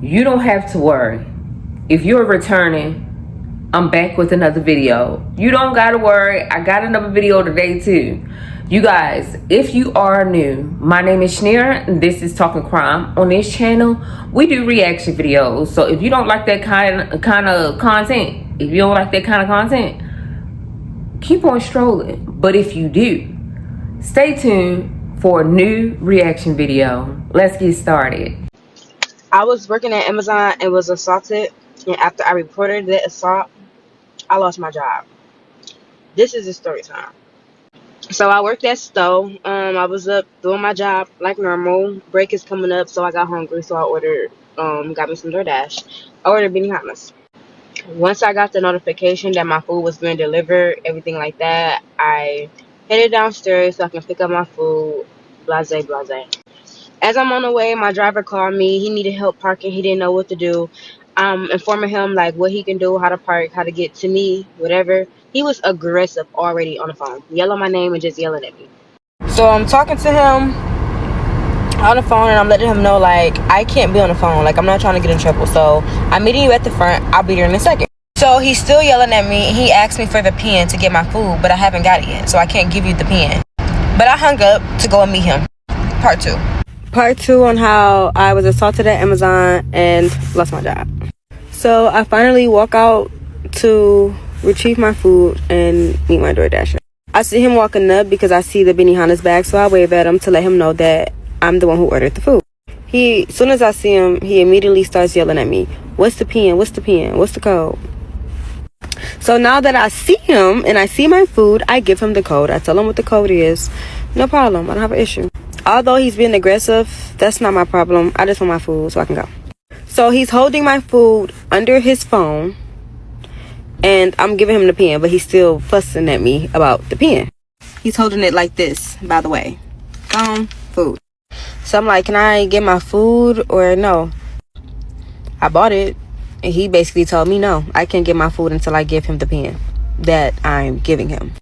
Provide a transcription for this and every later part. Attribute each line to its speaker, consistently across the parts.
Speaker 1: you don't have to worry. If you're returning, I'm back with another video. You don't gotta worry. I got another video today too. You guys, if you are new, my name is Shaneria and this is Talking Crime. On this channel, we do reaction videos. So if you don't like that kind of content, keep on strolling. But if you do, stay tuned for a new reaction video. Let's get started.
Speaker 2: I was working at Amazon and was assaulted, and after I reported the assault, I lost my job. This is the story time. So I worked at Stowe. I was up doing my job like normal. Break is coming up, so I got hungry, so I ordered, got me some DoorDash. I ordered Benihana's. Once I got the notification that my food was being delivered, everything like that, I headed downstairs so I can pick up my food, blase, blase. As I'm on the way, my driver called me. He needed help parking. He didn't know what to do. I'm informing him like what he can do, how to park, how to get to me, whatever. He was aggressive already on the phone, yelling my name and just yelling at me. So I'm talking to him on the phone and I'm letting him know like I can't be on the phone. Like I'm not trying to get in trouble. So I'm meeting you at the front. I'll be there in a second. So he's still yelling at me. He asked me for the pen to get my food, but I haven't got it yet. So I can't give you the pen. But I hung up to go and meet him. Part 2. Part 2 on how I was assaulted at Amazon and lost my job. So I finally walk out to retrieve my food and meet my DoorDasher. I see him walking up because I see the Benihana's bag, so I wave at him to let him know that I'm the one who ordered the food. As soon as I see him, he immediately starts yelling at me. What's the pen? What's the pen? What's the code? So now that I see him and I see my food, I give him the code. I tell him what the code is. No problem. I don't have an issue. Although he's being aggressive, that's not my problem. I just want my food so I can go. So he's holding my food under his phone, and I'm giving him the pen, but he's still fussing at me about the pen. He's holding it like this, by the way. Phone, food. So I'm like, can I get my food or no? I bought it, and he basically told me no. I can't get my food until I give him the pen that I'm giving him.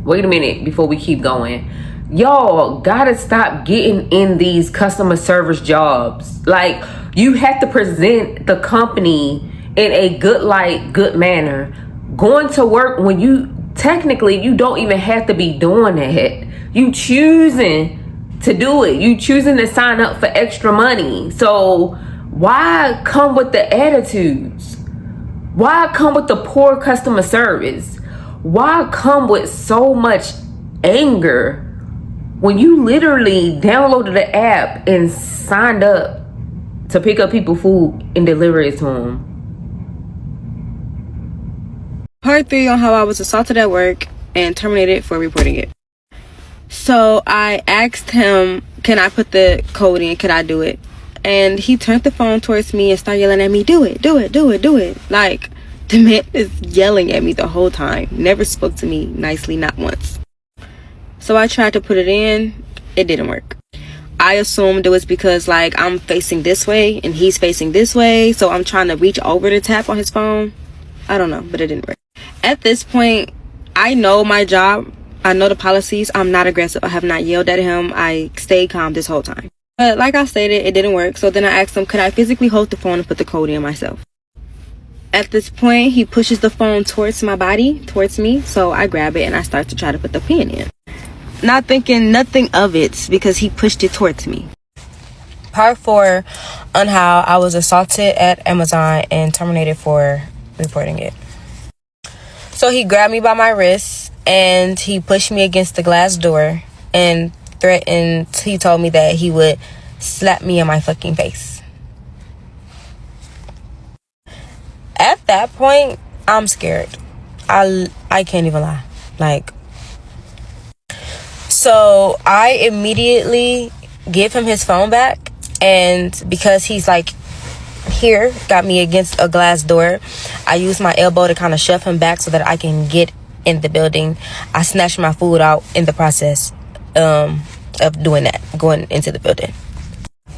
Speaker 1: Wait a minute before we keep going. Y'all gotta stop getting in these customer service jobs. Like, you have to present the company in a good light, good manner. Going to work when you don't even have to be doing that. You choosing to do it. You choosing to sign up for extra money. So why come with the attitudes? Why come with the poor customer service? Why come with so much anger when you literally downloaded the app and signed up to pick up people's food and deliver it to them?
Speaker 2: Part 3 on how I was assaulted at work and terminated for reporting it. So I asked him, can I put the code in? Could I do it? And he turned the phone towards me and started yelling at me, do it, do it, do it, do it. Like, the man is yelling at me the whole time. Never spoke to me nicely, not once. So I tried to put it in. It didn't work. I assumed it was because like I'm facing this way and he's facing this way. So I'm trying to reach over to tap on his phone. I don't know, but it didn't work. At this point, I know my job. I know the policies. I'm not aggressive. I have not yelled at him. I stayed calm this whole time. But like I stated, it didn't work. So then I asked him, could I physically hold the phone and put the code in myself? At this point, he pushes the phone towards my body, towards me. So I grab it and I start to try to put the pen in. Not thinking nothing of it because he pushed it towards me. Part 4 on how I was assaulted at Amazon and terminated for reporting it. So he grabbed me by my wrist and he pushed me against the glass door and threatened, he told me that he would slap me in my fucking face. At that point, I'm scared. I can't even lie. Like, so I immediately give him his phone back, and because he's like here, got me against a glass door, I use my elbow to kind of shove him back so that I can get in the building. I snatched my food out in the process of doing that, going into the building.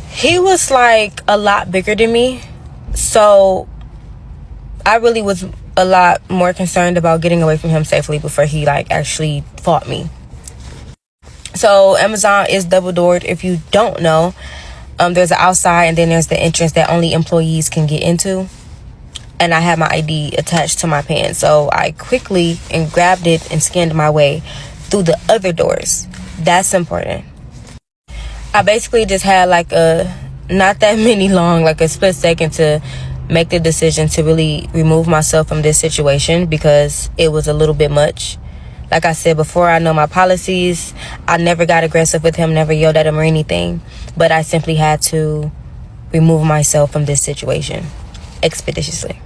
Speaker 2: He was like a lot bigger than me, so I really was a lot more concerned about getting away from him safely before he like actually fought me. So Amazon is double doored. If you don't know, There's an outside and then there's the entrance that only employees can get into. And I had my ID attached to my pants. So I quickly and grabbed it and scanned my way through the other doors. That's important. I basically just had like not that many long, like a split second to make the decision to really remove myself from this situation because it was a little bit much. Like I said before, I know my policies. I never got aggressive with him, never yelled at him or anything. But I simply had to remove myself from this situation expeditiously.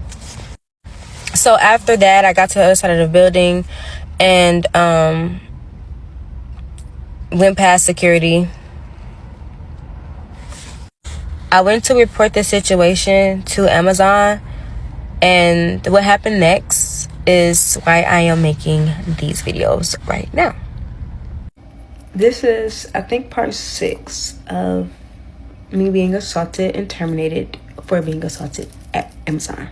Speaker 2: So after that, I got to the other side of the building and went past security. I went to report the situation to Amazon, and what happened next is why I am making these videos right now. This is, I think, part 6 of me being assaulted and terminated for being assaulted at Amazon.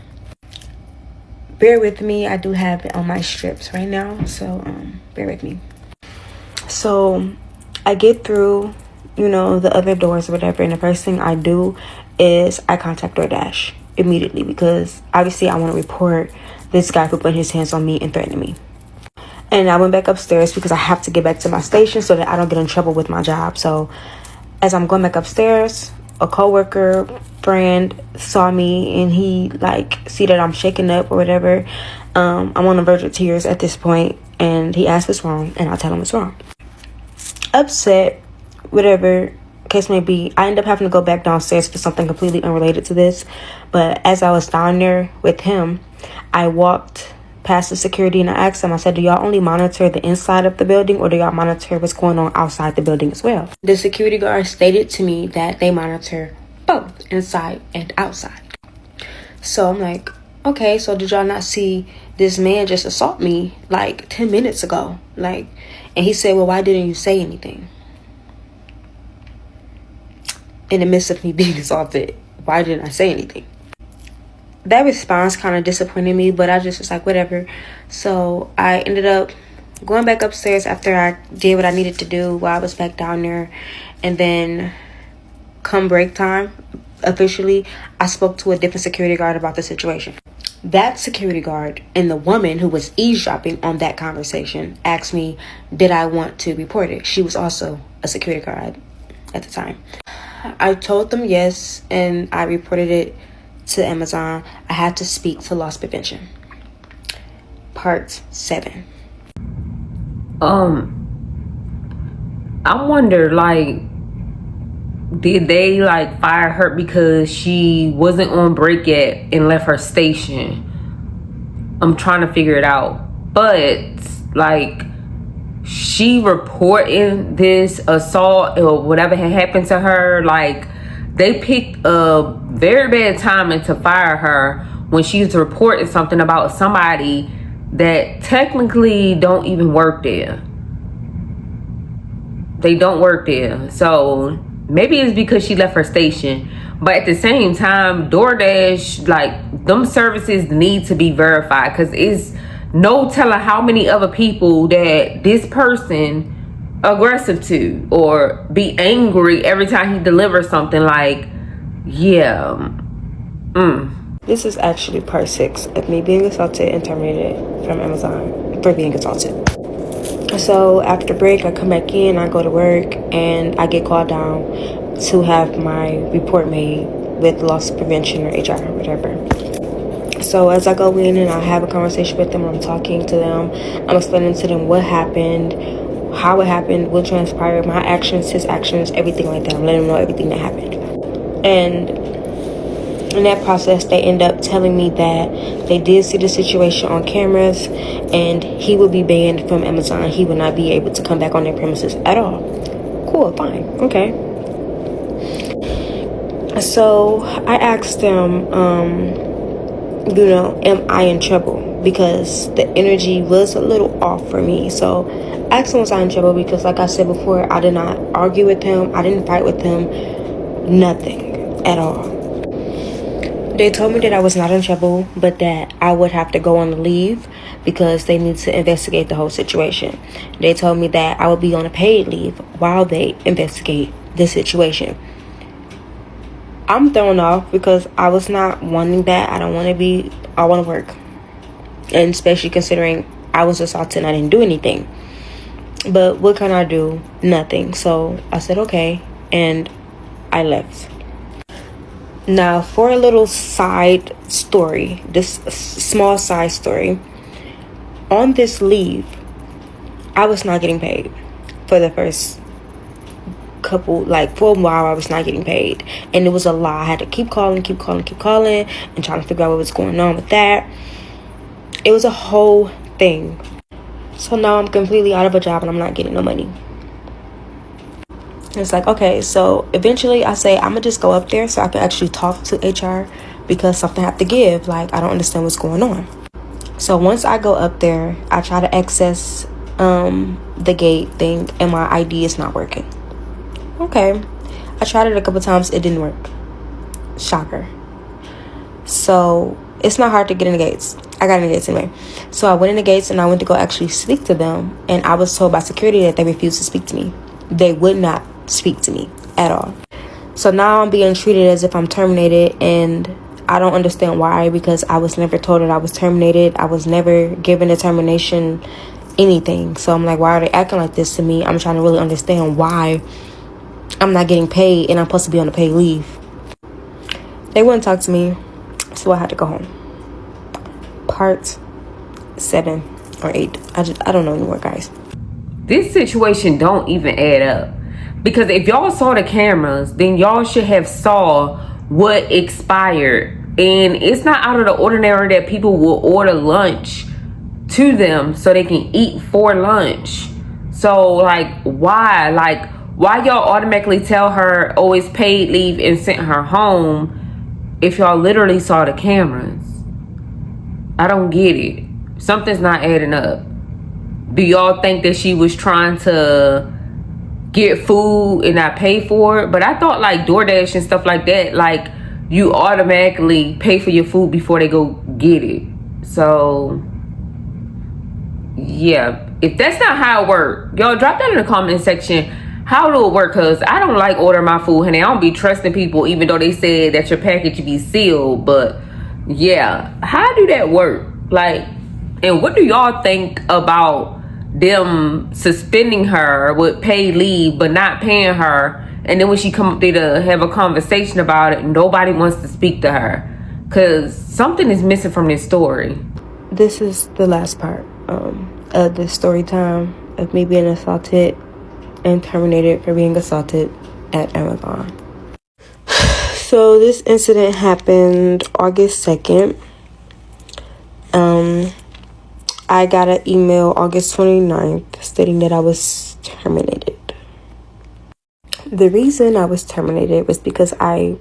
Speaker 2: Bear with me, I do have it on my strips right now, so bear with me. So I get through, the other doors or whatever, and the first thing I do is I contact DoorDash immediately because obviously I want to report this guy for putting his hands on me and threatening me. And I went back upstairs because I have to get back to my station so that I don't get in trouble with my job. So as I'm going back upstairs, a coworker friend saw me and he see that I'm shaking up or whatever. I'm on the verge of tears at this point, and he asked what's wrong, and I tell him what's wrong. Upset, whatever case may be, I end up having to go back downstairs for something completely unrelated to this. But as I was down there with him, I walked past the security and I asked him, I said, do y'all only monitor the inside of the building or do y'all monitor what's going on outside the building as well? The security guard stated to me that they monitor both inside and outside. So I'm like, okay, so did y'all not see this man just assault me 10 minutes ago? And he said, well, why didn't you say anything? In the midst of me being assaulted, why didn't I say anything? That response kind of disappointed me, but I just was like, whatever. So I ended up going back upstairs after I did what I needed to do while I was back down there. And then come break time, officially, I spoke to a different security guard about the situation. That security guard and the woman who was eavesdropping on that conversation asked me, did I want to report it? She was also a security guard at the time. I told them yes, and I reported it to Amazon. I had to speak to loss prevention. Part 7.
Speaker 1: I wonder, did they fire her because she wasn't on break yet and left her station? I'm trying to figure it out. But she reporting this assault or whatever had happened to her, they picked a very bad timing to fire her when she's reporting something about somebody that technically don't even work there. They don't work there. So maybe it's because she left her station. But at the same time, DoorDash, them services need to be verified, because it's no telling how many other people that this person aggressive to or be angry every time he delivers something.
Speaker 2: This is actually part 6 of me being assaulted and terminated from Amazon for being assaulted. So after break, I come back in, I go to work, and I get called down to have my report made with loss prevention or HR or whatever. So as I go in and I have a conversation with them, I'm talking to them, I'm explaining to them what happened, how it happened, what transpired, my actions, his actions, everything like that. I'm letting them know everything that happened. And in that process, they end up telling me that they did see the situation on cameras and he will be banned from Amazon. He will not be able to come back on their premises at all. Cool, fine, okay. So I asked them, am I in trouble? Because the energy was a little off for me. So I asked them, was I in trouble? Because like I said before, I did not argue with him. I didn't fight with him. Nothing at all. They told me that I was not in trouble, but that I would have to go on leave because they need to investigate the whole situation. They told me that I would be on a paid leave while they investigate the situation. I'm thrown off because I was not wanting that. I want to work. And especially considering I was assaulted and I didn't do anything. But what can I do? Nothing. So I said, okay. And I left. Now, for a little side story, this small side story. On this leave, I was not getting paid for the first for a while. I was not getting paid, and it was a lot. I had to keep calling, and trying to figure out what was going on with that. It was a whole thing. So now I'm completely out of a job and I'm not getting no money. It's like, okay, so eventually I say I'm gonna just go up there so I can actually talk to HR, because something have to give. Like, I don't understand what's going on. So once I go up there, I try to access the gate thing, and my ID is not working. Okay, I tried it a couple times, it didn't work. Shocker. So it's not hard to get in the gates. I got in the gates anyway. So I went in the gates and I went to go actually speak to them, and I was told by security that they refused to speak to me. They would not speak to me at all. So now I'm being treated as if I'm terminated, and I don't understand why, because I was never told that I was terminated. I was never given a termination anything. So I'm like, why are they acting like this to me? I'm trying to really understand why I'm not getting paid and I'm supposed to be on a paid leave. They wouldn't talk to me, so I had to go home. Part 7 or 8. I don't know anymore, guys.
Speaker 1: This situation don't even add up, because if y'all saw the cameras, then y'all should have saw what expired. And it's not out of the ordinary that people will order lunch to them so they can eat for lunch. So why y'all automatically tell her, oh, it's paid leave, and sent her home if y'all literally saw the cameras? I don't get it. Something's not adding up. Do y'all think that she was trying to get food and not pay for it? But I thought DoorDash and stuff like that, you automatically pay for your food before they go get it. So yeah, if that's not how it works, y'all drop that in the comment section. How do it work? Because I don't like ordering my food, honey. I don't be trusting people, even though they said that your package be sealed. But yeah, how do that work? And what do y'all think about them suspending her with paid leave but not paying her, and then when she come up there to have a conversation about it, nobody wants to speak to her? Because something is missing from this story.
Speaker 2: This is the last part of the story time of me being assaulted and terminated for being assaulted at Amazon. So this incident happened August 2nd. I got an email August 29th stating that I was terminated. The reason I was terminated was because I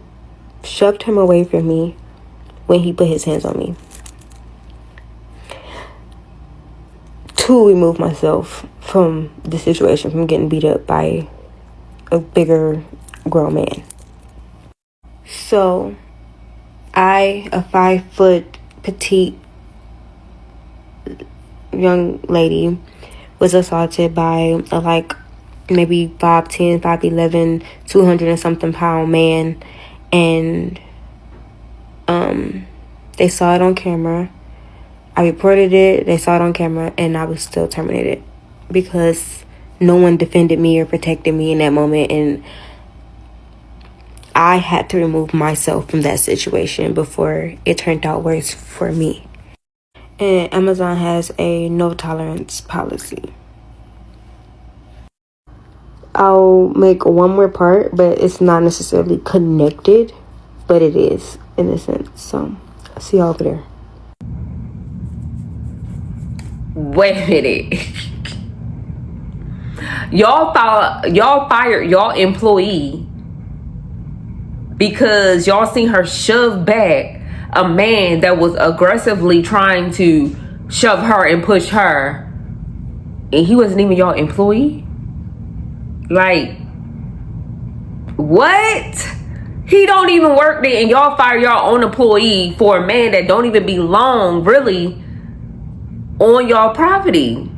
Speaker 2: shoved him away from me when he put his hands on me, to remove myself from the situation, from getting beat up by a bigger grown man. So I, a 5-foot petite young lady, was assaulted by a maybe 5'10", 5'11", 200 and something pound man, and they saw it on camera. I reported it, they saw it on camera, and I was still terminated because no one defended me or protected me in that moment, and I had to remove myself from that situation before it turned out worse for me. And Amazon has a no tolerance policy. I'll make one more part, but it's not necessarily connected, but it is in a sense. So, see y'all over there.
Speaker 1: Wait a minute. Y'all fired y'all employee because y'all seen her shove back a man that was aggressively trying to shove her and push her, and he wasn't even y'all employee? What? He don't even work there, and y'all fire y'all own employee for a man that don't even belong really on y'all property.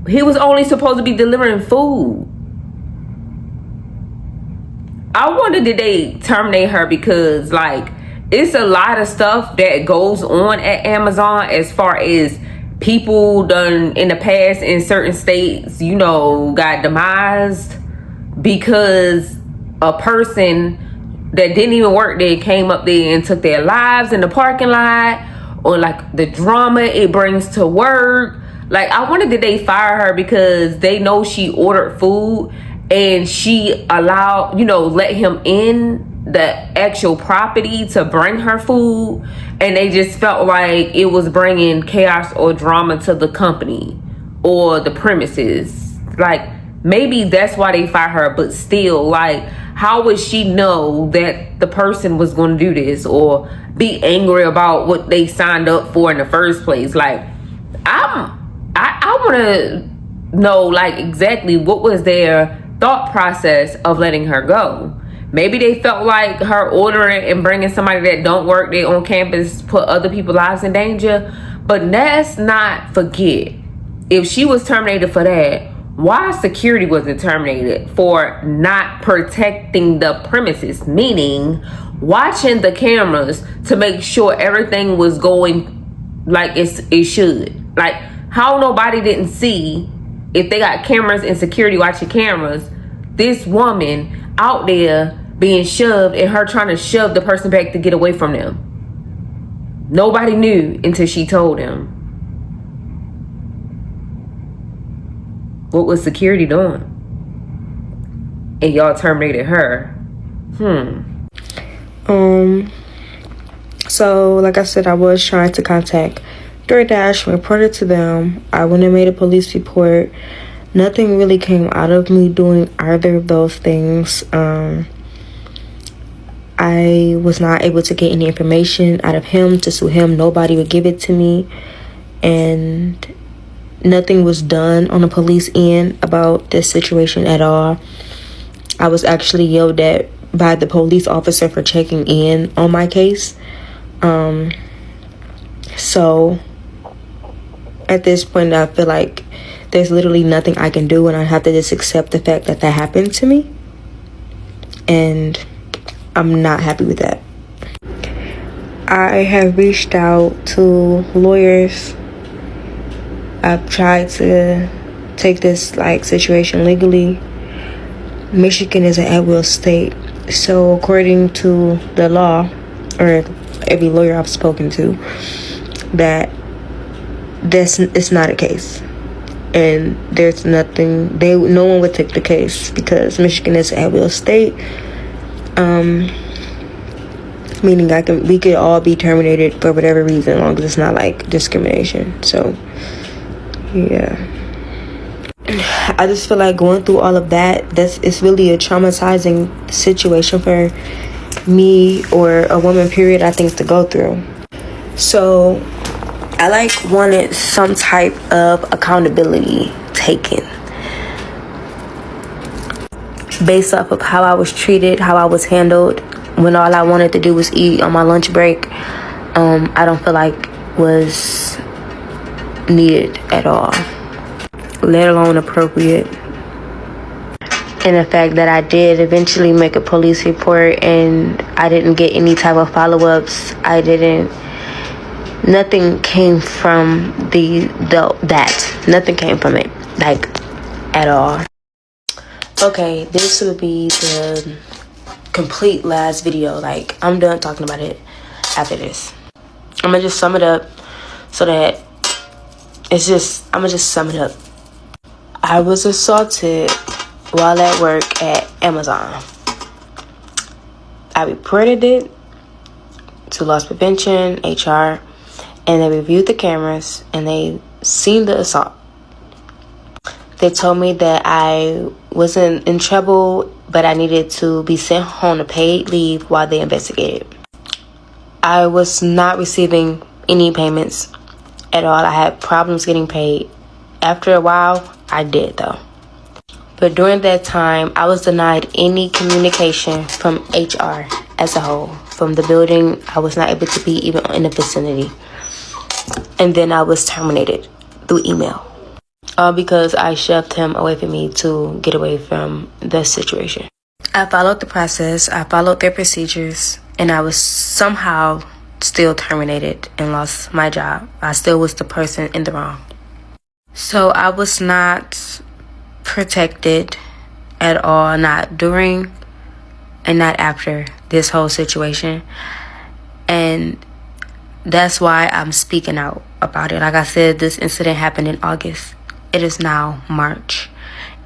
Speaker 1: He was only supposed to be delivering food. I wonder, did they terminate her because, like, it's a lot of stuff that goes on at Amazon as far as people done in the past in certain states, you know, got demised because a person that didn't even work there came up there and took their lives in the parking lot, or like the drama it brings to work. Like, I wonder, did they fire her because they know she ordered food and she allowed, you know, let him in the actual property to bring her food, and they just felt like it was bringing chaos or drama to the company or the premises. Like, maybe that's why they fired her, but still, like, how would she know that the person was going to do this or be angry about what they signed up for in the first place? Like, I want to know, like, exactly what was their thought process of letting her go. Maybe they felt like her ordering and bringing somebody that don't work there on campus put other people's lives in danger. But let's not forget, if she was terminated for that, why security wasn't terminated for not protecting the premises? Meaning, watching the cameras to make sure everything was going like it should. Like, how nobody didn't see, if they got cameras and security watching cameras, this woman out there being shoved and her trying to shove the person back to get away from them. Nobody knew until she told them. What was security doing? And y'all terminated her.
Speaker 3: So like I said, I was trying to contact DoorDash, reported to them. I went and made a police report. Nothing really came out of me doing either of those things. I was not able to get any information out of him to sue him. Nobody would give it to me, and nothing was done on the police end about this situation at all. I was actually yelled at by the police officer for checking in on my case. So at this point, I feel like there's literally nothing I can do, and I have to just accept the fact that that happened to me, and I'm not happy with that. I have reached out to lawyers. I've tried to take this like situation legally. Michigan is an at-will state, so according to the law, or every lawyer I've spoken to, that it's not a case, and there's nothing. No one would take the case because Michigan is an at-will state. Meaning we could all be terminated for whatever reason, as long as it's not like discrimination. So yeah, I just feel like going through all of that, it's really a traumatizing situation for me or a woman, period, I think, to go through. So I wanted some type of accountability taken based off of how I was treated, how I was handled, when all I wanted to do was eat on my lunch break. I don't feel like was needed at all, let alone appropriate. And the fact that I did eventually make a police report and I didn't get any type of follow-ups. Nothing came from that. Nothing came from it, like, at all. Okay, this will be the complete last video. Like, I'm done talking about it after this. I'm gonna just sum it up so that I'm gonna just sum it up. I was assaulted while at work at Amazon. I reported it to loss prevention, HR, and they reviewed the cameras and they seen the assault. They told me that I wasn't in trouble, but I needed to be sent home to paid leave while they investigated. I was not receiving any payments at all. I had problems getting paid. After a while, I did though. But during that time, I was denied any communication from HR as a whole. From the building, I was not able to be even in the vicinity. And then I was terminated through email. All because I shoved him away from me to get away from the situation. I followed the process, I followed their procedures, and I was somehow still terminated and lost my job. I still was the person in the wrong. So I was not protected at all, not during and not after this whole situation. And that's why I'm speaking out about it. Like I said, this incident happened in August. It is now March.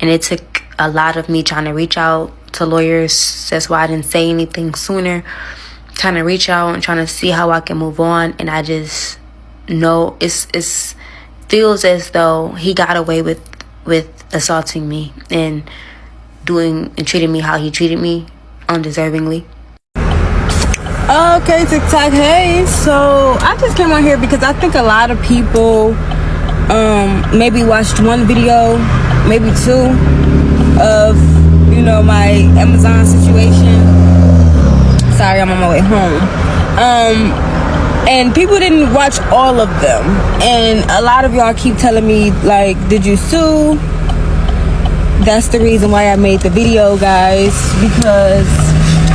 Speaker 3: And it took a lot of me trying to reach out to lawyers. That's why I didn't say anything sooner. Trying to reach out and trying to see how I can move on. And I just know it's feels as though he got away with assaulting me and treating me how he treated me undeservingly.
Speaker 4: Okay, TikTok. Hey, so I just came on here because I think a lot of people maybe watched one video, maybe two, of my Amazon situation. Sorry, I'm on my way home. And people didn't watch all of them. And a lot of y'all keep telling me, like, did you sue? That's the reason why I made the video, guys, because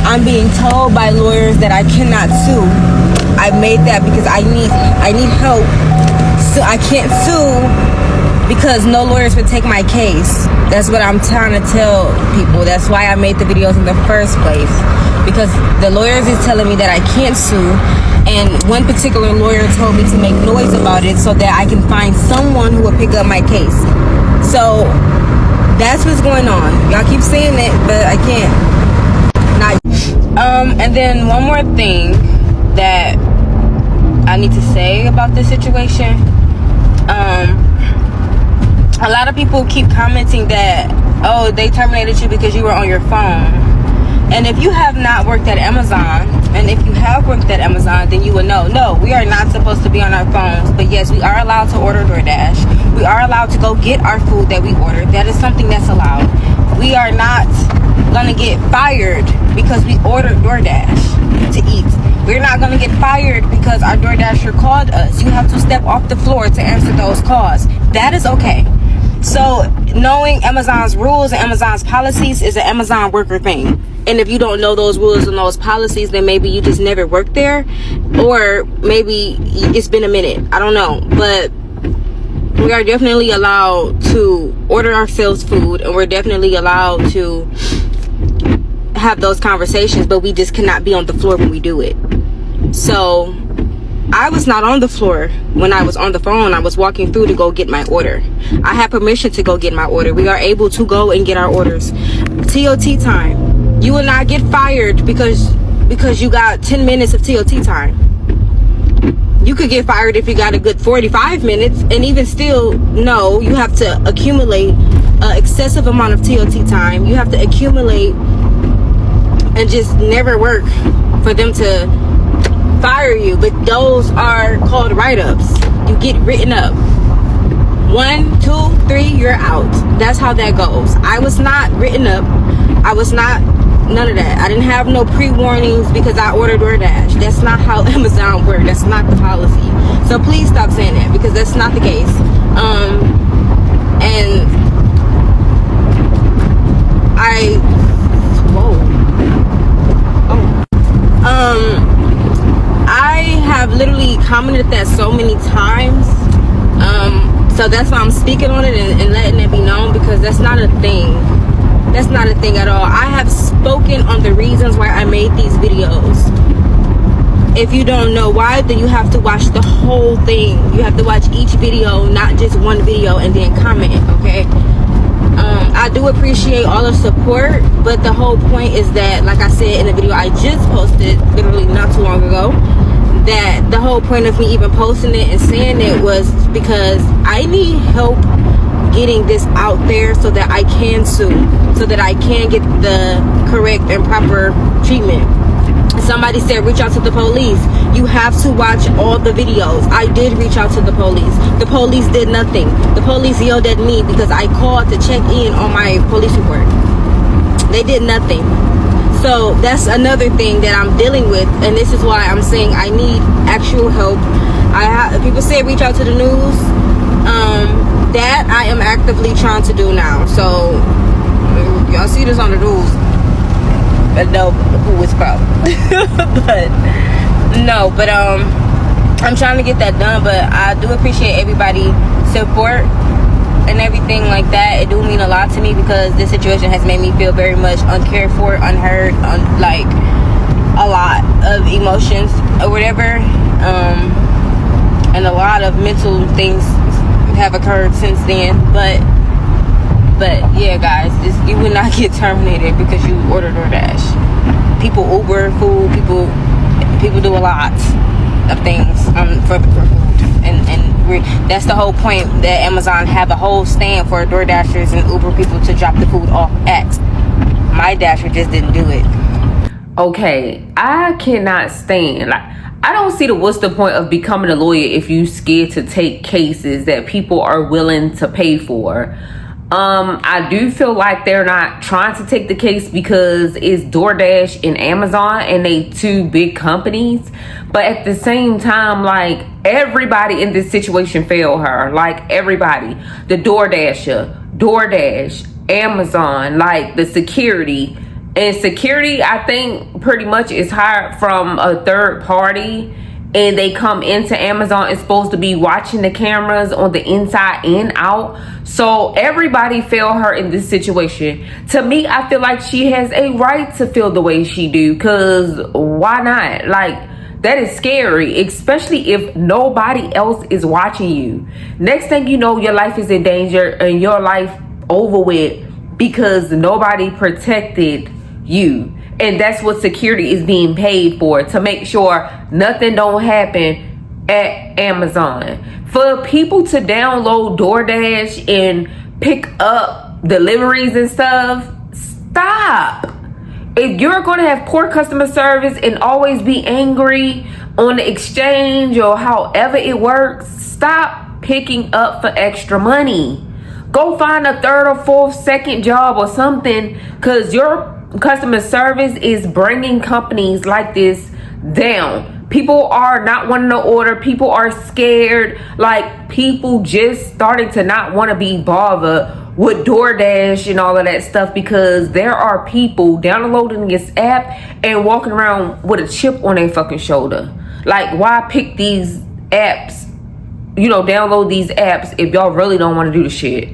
Speaker 4: I'm being told by lawyers that I cannot sue. I made that because I need help. So I can't sue because no lawyers would take my case. That's what I'm trying to tell people. That's why I made the videos in the first place, because the lawyers is telling me that I can't sue. And one particular lawyer told me to make noise about it so that I can find someone who will pick up my case. So that's what's going on. Y'all keep saying it, but I can't. And then one more thing that I need to say about this situation. A lot of people keep commenting that, oh, they terminated you because you were on your phone. And if you have not worked at Amazon, and if you have worked at Amazon, then you would know. No, we are not supposed to be on our phones. But yes, we are allowed to order DoorDash. We are allowed to go get our food that we ordered. That is something that's allowed. We are not gonna get fired because we ordered DoorDash to eat. We're not gonna get fired because our DoorDasher called us. You have to step off the floor to answer those calls. That is okay. So knowing Amazon's rules and Amazon's policies is an Amazon worker thing. And if you don't know those rules and those policies, then maybe you just never worked there, or maybe it's been a minute. I don't know. But we are definitely allowed to order ourselves food, and we're definitely allowed to have those conversations, but we just cannot be on the floor when we do it. So I was not on the floor when I was on the phone. I was walking through to go get my order. I had permission to go get my order. We are able to go and get our orders. TOT time. You will not get fired because you got 10 minutes of TOT time. You could get fired if you got a good 45 minutes, and even still, no, you have to accumulate an excessive amount of TOT time. You have to accumulate and just never work for them to fire you. But those are called write-ups. You get written up. 1, 2, 3, you're out. That's how that goes. I was not written up. I was not, none of that. I didn't have no pre-warnings because I ordered DoorDash. That's not how Amazon works. That's not the policy. So please stop saying that, because that's not the case. And I have literally commented that so many times. So that's why I'm speaking on it and letting it be known, because that's not a thing. That's not a thing at all. I have spoken on the reasons why I made these videos. If you don't know why, then you have to watch the whole thing. You have to watch each video, not just one video, and then comment, okay? I do appreciate all the support, but the whole point is that, like I said in the video I just posted literally not too long ago, that the whole point of me even posting it and saying it was because I need help getting this out there so that I can sue, so that I can get the correct and proper treatment. Somebody said reach out to the police. You have to watch all the videos. I did reach out to the police. The police did nothing. The police yelled at me because I called to check in on my police report. They did nothing. So that's another thing that I'm dealing with, and this is why I'm saying I need actual help. People say reach out to the news. That I am actively trying to do now. So y'all see this on the news. know who it's from. but I'm trying to get that done. But I do appreciate everybody's support and everything like that. It do mean a lot to me because this situation has made me feel very much uncared for, unheard, like a lot of emotions or whatever, and a lot of mental things have occurred since then. But yeah, guys, you would not get terminated because you order DoorDash. People Uber food. People do a lot of things for food, and that's the whole point that Amazon have a whole stand for DoorDashers and Uber people to drop the food off at. My Dasher just didn't do it.
Speaker 1: Okay, I cannot stand, like, I don't see what's the point of becoming a lawyer if you scared to take cases that people are willing to pay for. I do feel like they're not trying to take the case because it's DoorDash and Amazon and they two big companies. But at the same time, like, everybody in this situation failed her. Like, everybody. The DoorDash, Amazon, like the security. And security, I think, pretty much is hired from a third party. And they come into Amazon. It's supposed to be watching the cameras on the inside and out. So everybody failed her in this situation. To me, I feel like she has a right to feel the way she do. Because why not? Like, that is scary. Especially if nobody else is watching you. Next thing you know, your life is in danger. And your life over with. Because nobody protected you. And that's what security is being paid for, to make sure nothing don't happen at Amazon. For people to download DoorDash and pick up deliveries and stuff, stop. If you're going to have poor customer service and always be angry on the exchange or however it works, stop picking up for extra money. Go find a third or fourth, second job or something, because your customer service is bringing companies like this down. People are not wanting to order. People are scared. Like, people just starting to not want to be bothered with DoorDash and all of that stuff, because there are people downloading this app and walking around with a chip on their fucking shoulder. Like, why pick these apps, download these apps if y'all really don't want to do the shit?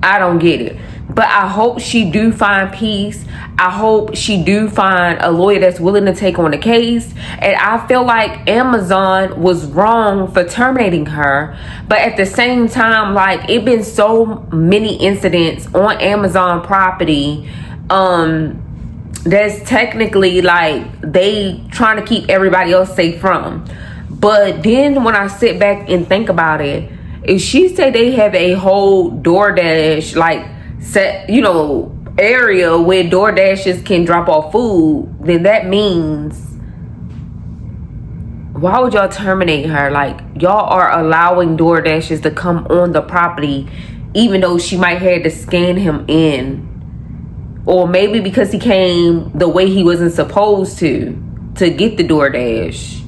Speaker 1: I don't get it. But I hope she do find peace. I hope she do find a lawyer that's willing to take on the case. And I feel like Amazon was wrong for terminating her. But at the same time, like, it been so many incidents on Amazon property that's technically, like, they trying to keep everybody else safe from. But then when I sit back and think about it, if she say they have a whole DoorDash, like, set, area where DoorDashers can drop off food, then that means, why would y'all terminate her? Like, y'all are allowing DoorDashers to come on the property, even though she might have to scan him in. Or maybe because he came the way he wasn't supposed to get the DoorDash.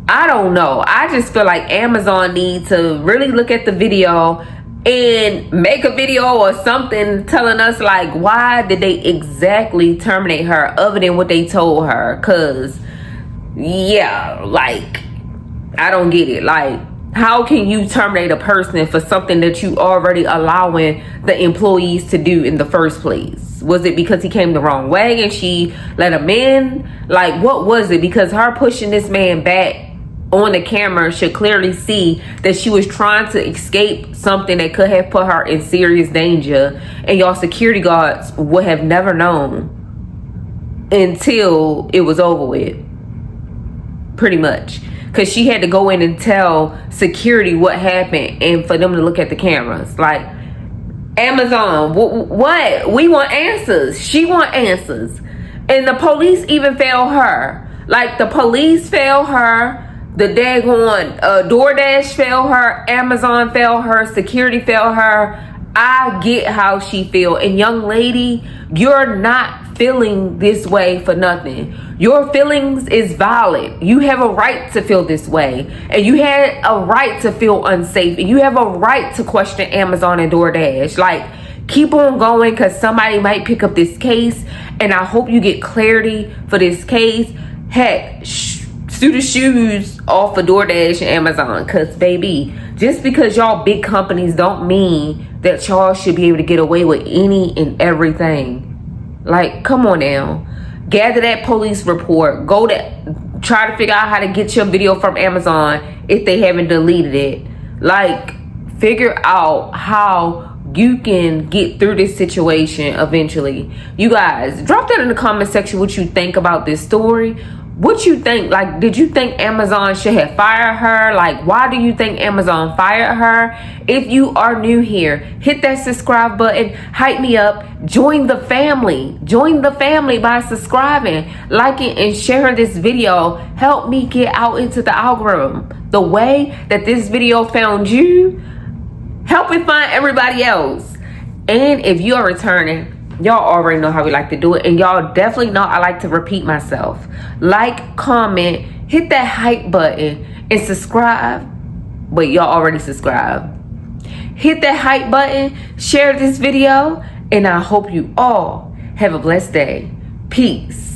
Speaker 1: I don't know. I just feel like Amazon needs to really look at the video and make a video or something telling us, like, why did they exactly terminate her other than what they told her? Because, yeah, like, I don't get it. Like, how can you terminate a person for something that you already allowing the employees to do in the first place? Was it because he came the wrong way and she let him in? Like, what was it? Because her pushing this man back on the camera should clearly see that she was trying to escape something that could have put her in serious danger, and y'all security guards would have never known until it was over with, pretty much, because she had to go in and tell security what happened and for them to look at the cameras. Like, Amazon, what? We want answers. She want answers. And the police even failed her. Like, the police failed her. The daggone DoorDash failed her. Amazon failed her. Security failed her. I get how she feel. And young lady, you're not feeling this way for nothing. Your feelings is valid. You have a right to feel this way. And you had a right to feel unsafe. And you have a right to question Amazon and DoorDash. Like, keep on going, because somebody might pick up this case And I hope you get clarity for this case. Heck, sue the shoes off of DoorDash and Amazon. Because, baby, just because y'all big companies don't mean that y'all should be able to get away with any and everything. Like, come on now. Gather that police report. Try to figure out how to get your video from Amazon if they haven't deleted it. Like, figure out how you can get through this situation eventually. You guys, drop that in the comment section what you think about this story. What you think? Like, did you think Amazon should have fired her? Like, why do you think Amazon fired her? If you are new here, hit that subscribe button, hype me up, join the family. Join the family by subscribing, liking, and sharing this video. Help me get out into the algorithm. The way that this video found you, help it find everybody else. And if you are returning, y'all already know how we like to do it, and y'all definitely know I like to repeat myself. Like, comment, hit that hype button, and subscribe. Wait, y'all already subscribed. Hit that hype button, share this video, and I hope you all have a blessed day. Peace.